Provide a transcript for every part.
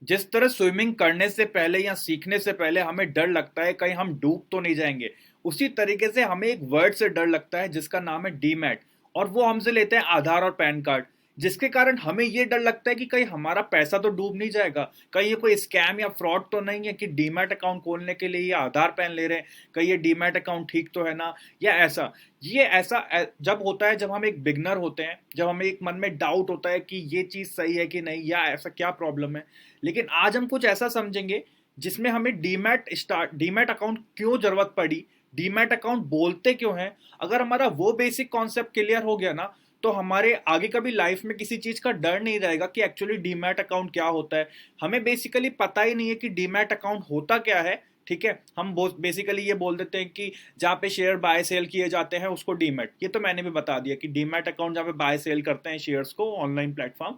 जिस तरह स्विमिंग करने से पहले या सीखने से पहले हमें डर लगता है कहीं हम डूब तो नहीं जाएंगे, उसी तरीके से हमें एक वर्ड से डर लगता है जिसका नाम है डीमैट। और वो हमसे लेते हैं आधार और पैन कार्ड, जिसके कारण हमें ये डर लगता है कि कहीं हमारा पैसा तो डूब नहीं जाएगा, कहीं ये कोई स्कैम या फ्रॉड तो नहीं है कि डीमैट अकाउंट खोलने के लिए ये आधार पैन ले रहे हैं, कहीं ये डीमैट अकाउंट ठीक तो है ना, या ऐसा। ये ऐसा जब होता है जब हम एक बिगनर होते हैं, जब हमें एक मन में डाउट होता है कि ये चीज़ सही है कि नहीं, या ऐसा क्या प्रॉब्लम है। लेकिन आज हम कुछ ऐसा समझेंगे जिसमें हमें डीमैट अकाउंट क्यों जरूरत पड़ी, डीमैट अकाउंट बोलते क्यों हैं। अगर हमारा वो बेसिक कॉन्सेप्ट क्लियर हो गया ना, तो हमारे आगे कभी लाइफ में किसी चीज का डर नहीं रहेगा कि एक्चुअली डीमैट अकाउंट क्या होता है। हमें बेसिकली पता ही नहीं है कि डीमैट अकाउंट होता क्या है। ठीक है, हम बेसिकली ये बोल देते हैं कि जहाँ पे शेयर बाय सेल किए जाते हैं उसको डीमैट, ये तो मैंने भी बता दिया कि डीमैट अकाउंट जहाँ पे बाय सेल करते हैं शेयर्स को ऑनलाइन प्लेटफॉर्म।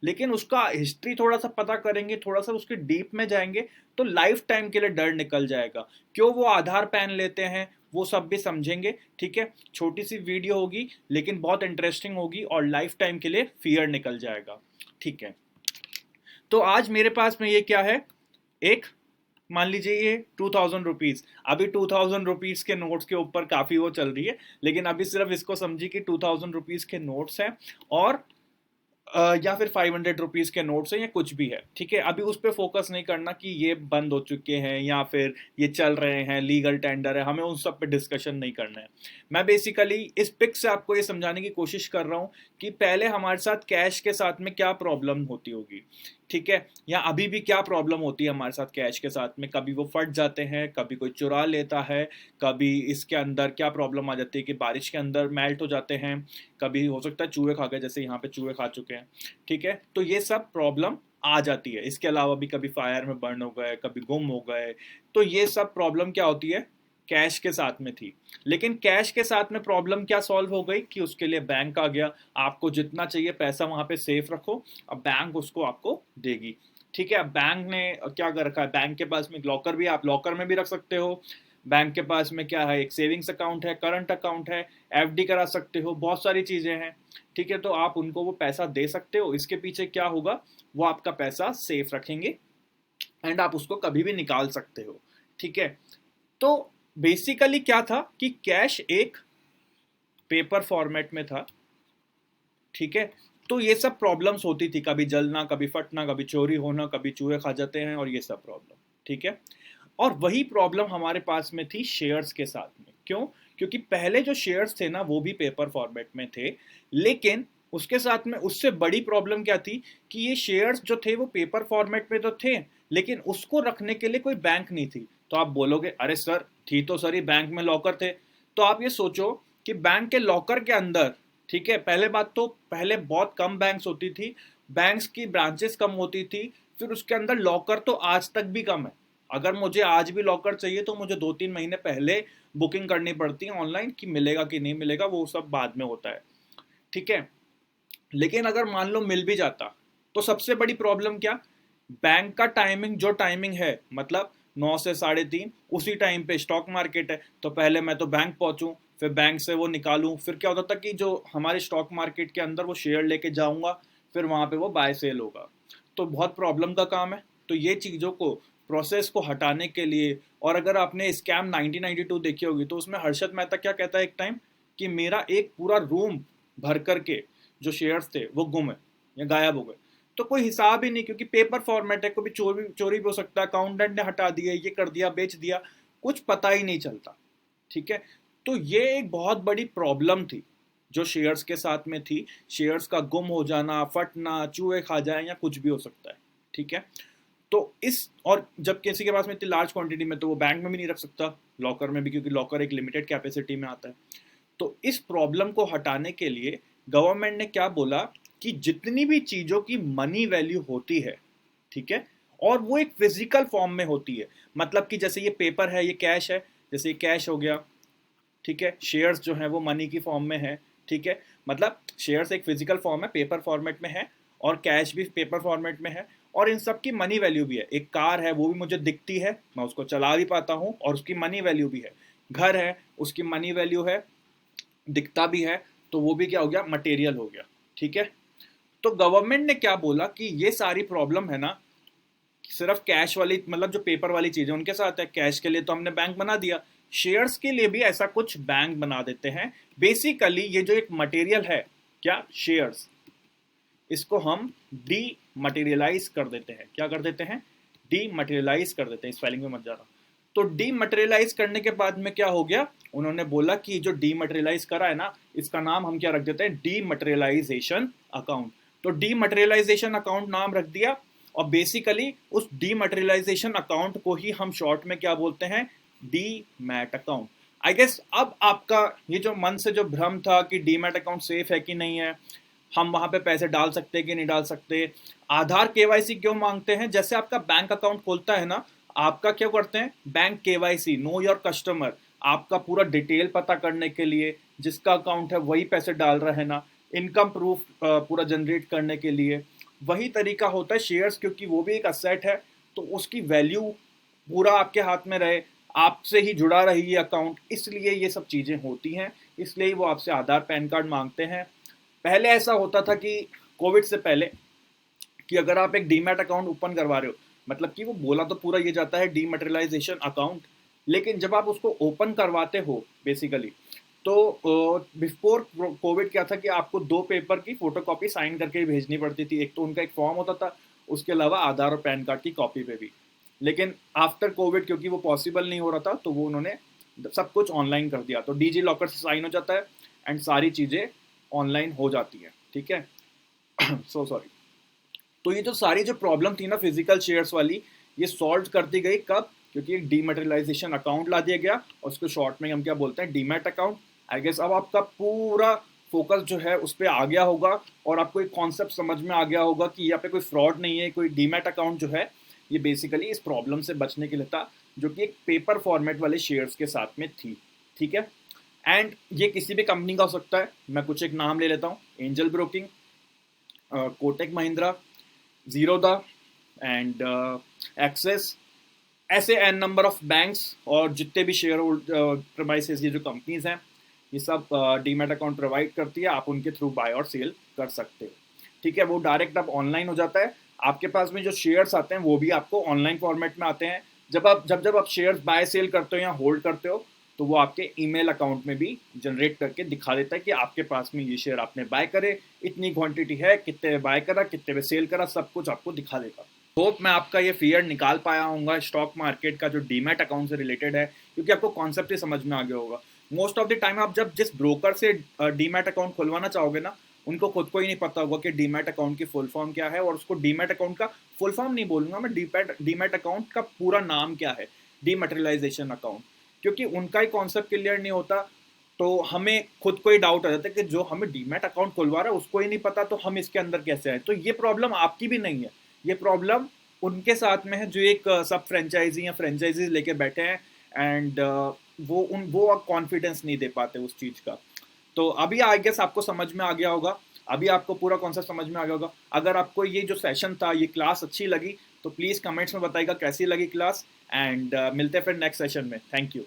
लेकिन उसका हिस्ट्री थोड़ा सा पता करेंगे, थोड़ा सा उसके डीप में जाएंगे, तो लाइफ टाइम के लिए डर निकल जाएगा। क्यों वो आधार पैन लेते हैं वो सब भी समझेंगे। ठीक है, छोटी सी वीडियो होगी लेकिन बहुत इंटरेस्टिंग होगी और लाइफ टाइम के लिए फियर निकल जाएगा। ठीक है, तो आज मेरे पास में ये क्या है, एक, मान लीजिए ये 2000 रुपीज। अभी 2000 रुपीज के नोट्स के ऊपर काफी वो चल रही है, लेकिन अभी सिर्फ इसको समझिए कि 2000 रुपीज के नोट्स हैं, और या फिर 500 रुपीज के नोट्स हैं या कुछ भी है। ठीक है, अभी उस पर फोकस नहीं करना कि ये बंद हो चुके हैं या फिर ये चल रहे हैं, लीगल टेंडर है, हमें उन सब पे डिस्कशन नहीं करना है। मैं बेसिकली इस पिक से आपको ये समझाने की कोशिश कर रहा हूँ कि पहले हमारे साथ कैश के साथ में क्या प्रॉब्लम होती होगी। ठीक है, या अभी भी क्या प्रॉब्लम होती है हमारे साथ कैश के साथ में, कभी वो फट जाते हैं, कभी कोई चुरा लेता है, कभी इसके अंदर क्या प्रॉब्लम आ जाती है कि बारिश के अंदर मेल्ट हो जाते हैं, कभी हो सकता है चूहे खा गए, जैसे यहाँ पे चूहे खा चुके हैं। ठीक है, तो ये सब प्रॉब्लम आ जाती है। इसके अलावा भी कभी फायर में बर्न हो गए, कभी गुम हो गए, तो ये सब प्रॉब्लम क्या होती है, कैश के साथ में थी। लेकिन कैश के साथ में प्रॉब्लम क्या सॉल्व हो गई कि उसके लिए बैंक आ गया। आपको जितना चाहिए पैसा वहां पे सेफ रखो, अब बैंक उसको आपको देगी। ठीक है, अब बैंक ने क्या कर रखा है, बैंक के पास में लॉकर भी, आप लॉकर में भी रख सकते हो। बैंक के पास में क्या है, एक सेविंग्स अकाउंट है, करंट अकाउंट है, एफडी करा सकते हो, बहुत सारी चीजें हैं। ठीक है, तो आप उनको वो पैसा दे सकते हो। इसके पीछे क्या होगा, वो आपका पैसा सेफ रखेंगे एंड आप उसको कभी भी निकाल सकते हो। ठीक है, तो बेसिकली क्या था कि कैश एक पेपर फॉर्मेट में था। ठीक है, तो ये सब प्रॉब्लम्स होती थी, कभी जलना, कभी फटना, कभी चोरी होना, कभी चूहे खा जाते हैं, और ये सब प्रॉब्लम। ठीक है, और वही प्रॉब्लम हमारे पास में थी शेयर्स के साथ में। क्यों? क्योंकि पहले जो शेयर्स थे ना वो भी पेपर फॉर्मेट में थे, लेकिन उसके साथ में उससे बड़ी प्रॉब्लम क्या थी कि ये शेयर्स जो थे वो पेपर फॉर्मेट में तो थे, लेकिन उसको रखने के लिए कोई बैंक नहीं थी। तो आप बोलोगे अरे सर, थी तो सर, ही बैंक में लॉकर थे। तो आप ये सोचो कि बैंक के लॉकर के अंदर, ठीक है, पहले बात तो पहले बहुत कम बैंक्स होती थी, बैंक्स की ब्रांचेस कम होती थी, फिर उसके अंदर लॉकर तो आज तक भी कम है। अगर मुझे आज भी लॉकर चाहिए तो मुझे 2-3 महीने पहले बुकिंग करनी पड़ती है ऑनलाइन कि मिलेगा कि नहीं मिलेगा, वो सब बाद में होता है। ठीक है, लेकिन अगर मान लो मिल भी जाता, तो सबसे बड़ी प्रॉब्लम क्या, बैंक का टाइमिंग, जो टाइमिंग है मतलब 9 से 3:30, उसी टाइम पे स्टॉक मार्केट है। तो पहले मैं तो बैंक पहुंचूं, फिर बैंक से वो निकालूं, फिर क्या होता था कि जो हमारे स्टॉक मार्केट के अंदर वो शेयर लेके जाऊंगा, फिर वहां पे वो बाय सेल होगा, तो बहुत प्रॉब्लम का काम है। तो ये चीज़ों को, प्रोसेस को हटाने के लिए, और अगर आपने स्कैम 1992 देखी होगी तो उसमें हर्षद मेहता क्या कहता है एक टाइम, कि मेरा एक पूरा रूम भर करके जो शेयर्स थे वो गुम है या गायब हो गए। तो कोई हिसाब ही नहीं, क्योंकि पेपर फॉर्मेट है, कोई भी चोरी चोरी भी हो सकता है, अकाउंटेंट ने हटा दिया, ये कर दिया, बेच दिया, कुछ पता ही नहीं चलता। ठीक है, तो ये एक बहुत बड़ी प्रॉब्लम थी जो शेयर्स के साथ में थी। शेयर्स का गुम हो जाना, फटना, चूहे खा जाए, या कुछ भी हो सकता है। ठीक है, तो इस, और जब किसी के पास में इतनी लार्ज क्वांटिटी में, तो वो बैंक में भी नहीं रख सकता, लॉकर में भी, क्योंकि लॉकर एक लिमिटेड कैपेसिटी में आता है। तो इस प्रॉब्लम को हटाने के लिए गवर्नमेंट ने क्या बोला कि जितनी भी चीज़ों की मनी वैल्यू होती है, ठीक है, और वो एक फिजिकल फॉर्म में होती है, मतलब कि जैसे ये पेपर है, ये कैश है, जैसे ये कैश हो गया। ठीक है, शेयर्स जो है वो मनी की फॉर्म में है। ठीक है, मतलब शेयर्स एक फिजिकल फॉर्म है, पेपर फॉर्मेट में है, और कैश भी पेपर फॉर्मेट में है, और इन सब की मनी वैल्यू भी है। एक कार है, वो भी मुझे दिखती है, मैं उसको चला भी पाता हूँ, और उसकी मनी वैल्यू भी है। घर है, उसकी मनी वैल्यू है, दिखता भी है, तो वो भी क्या हो गया, मटेरियल हो गया। ठीक है, तो गवर्नमेंट ने क्या बोला कि ये सारी प्रॉब्लम है ना, सिर्फ कैश वाली मतलब जो पेपर वाली चीजें उनके साथ है, कैश के लिए तो हमने बैंक बना दिया, शेयर्स के लिए भी ऐसा कुछ बैंक बना देते हैं। बेसिकली ये जो एक मटेरियल है, क्या, शेयर्स, इसको हम डी मटेरियलाइज कर देते हैं। क्या कर देते हैं? डी मटेरियलाइज कर देते हैं। स्पेलिंग में मत जाना। तो डी मटेरियलाइज करने के बाद में क्या हो गया, उन्होंने बोला कि जो डी मटेरियलाइज करा है ना, इसका नाम हम क्या रख देते हैं, डी मटेरियलाइजेशन अकाउंट। तो डी मटेरियलाइजेशन अकाउंट नाम रख दिया, और बेसिकली उस डी मटेरियलाइजेशन अकाउंट को ही हम शॉर्ट में क्या बोलते हैं, demat account. I guess अब आपका ये जो मन से जो भ्रम था कि डी मैट अकाउंट सेफ है कि नहीं है, हम वहां पे पैसे डाल सकते हैं कि नहीं डाल सकते, आधार केवाईसी क्यों मांगते हैं, जैसे आपका बैंक अकाउंट खोलता है ना, आपका क्या करते हैं, bank KYC, know your customer, आपका पूरा डिटेल पता करने के लिए, जिसका अकाउंट है वही पैसे डाल रहा है ना, इनकम प्रूफ पूरा जनरेट करने के लिए। वही तरीका होता है शेयर्स, क्योंकि वो भी एक असेट है, तो उसकी वैल्यू पूरा आपके हाथ में रहे, आपसे ही जुड़ा रही ये अकाउंट, इसलिए ये सब चीज़ें होती हैं, इसलिए वो आपसे आधार पैन कार्ड मांगते हैं। पहले ऐसा होता था कि कोविड से पहले, कि अगर आप एक डीमैट अकाउंट ओपन करवा रहे हो, मतलब कि वो बोला तो पूरा ये जाता है डीमैटेरियलाइजेशन अकाउंट, लेकिन जब आप उसको ओपन करवाते हो बेसिकली, तो बिफोर कोविड क्या था कि आपको 2 पेपर की फोटोकॉपी साइन करके ही भेजनी पड़ती थी। एक तो उनका एक फॉर्म होता था, उसके अलावा आधार और पैन कार्ड की कॉपी पे भी। लेकिन आफ्टर कोविड क्योंकि वो पॉसिबल नहीं हो रहा था, तो वो उन्होंने सब कुछ ऑनलाइन कर दिया। तो डीजी लॉकर से साइन हो जाता है एंड सारी चीज़ें ऑनलाइन हो जाती हैं, ठीक है। So sorry. तो ये जो सारी जो प्रॉब्लम थी ना फिजिकल शेयर्स वाली, ये सॉल्व कर दी गई कब, क्योंकि एक डीमैटेरियलाइजेशन अकाउंट ला दिया गया, और उसको शॉर्ट में हम क्या बोलते हैं, डीमैट अकाउंट। आई गेस अब आपका पूरा फोकस जो है उस पर आ गया होगा, और आपको एक कॉन्सेप्ट समझ में आ गया होगा कि यहाँ पे कोई फ्रॉड नहीं है। कोई डीमैट अकाउंट जो है ये बेसिकली इस प्रॉब्लम से बचने के लिए था, जो कि एक पेपर फॉर्मेट वाले शेयर्स के साथ में थी, ठीक है। एंड ये किसी भी कंपनी का हो सकता है, मैं कुछ एक नाम ले लेता हूँ, एंजल ब्रोकिंग, कोटक महिंद्रा, जीरोदा एंड एक्सेस, ऐसे एन नंबर ऑफ बैंक्स, और जितने भी शेयर प्रमाइसेस, ये जो कंपनीज हैं, ये सब डीमैट अकाउंट प्रोवाइड करती है, आप उनके थ्रू बाय और सेल कर सकते हो, ठीक है। वो डायरेक्ट अब ऑनलाइन हो जाता है, आपके पास में जो शेयर्स आते हैं वो भी आपको ऑनलाइन फॉर्मेट में आते हैं। जब आप शेयर्स बाय सेल करते हो या होल्ड करते हो, तो वो आपके ईमेल अकाउंट में भी जनरेट करके दिखा देता है कि आपके पास में ये शेयर आपने बाय करे, इतनी क्वांटिटी है, कितने में बाय करा, कितने में सेल करा, सब कुछ आपको दिखा देगा। होप मैं आपका ये फियर निकाल पाया हूँ स्टॉक मार्केट का जो डीमैट अकाउंट से रिलेटेड है, क्योंकि आपको कॉन्सेप्ट ही समझ में आ गया होगा। मोस्ट ऑफ द टाइम आप जब जिस ब्रोकर से डीमैट अकाउंट खुलवाना चाहोगे ना, उनको खुद को ही नहीं पता होगा कि डीमैट अकाउंट की फुल फॉर्म क्या है, और उसको डीमैट अकाउंट का फुल फॉर्म नहीं बोलूंगा मैं, डीमैट अकाउंट का पूरा नाम क्या है, डीमैटेरियलाइजेशन अकाउंट, क्योंकि उनका ही कॉन्सेप्ट क्लियर नहीं होता। तो हमें खुद को ही डाउट आ जाता है कि जो हमें डीमैट अकाउंट खुलवा रहा है उसको ही नहीं पता, तो हम इसके अंदर कैसे आए। तो ये प्रॉब्लम आपकी भी नहीं है, ये प्रॉब्लम उनके साथ में है जो एक सब फ्रेंचाइजी या फ्रेंचाइजीज लेके बैठे हैं, एंड वो कॉन्फिडेंस नहीं दे पाते उस चीज़ का। तो अभी आई गेस आपको समझ में आ गया होगा, अभी आपको पूरा कॉन्सेप्ट समझ में आ गया होगा। अगर आपको ये जो सेशन था, ये क्लास अच्छी लगी, तो प्लीज़ कमेंट्स में बताइएगा कैसी लगी क्लास, एंड मिलते हैं फिर नेक्स्ट सेशन में। Thank you.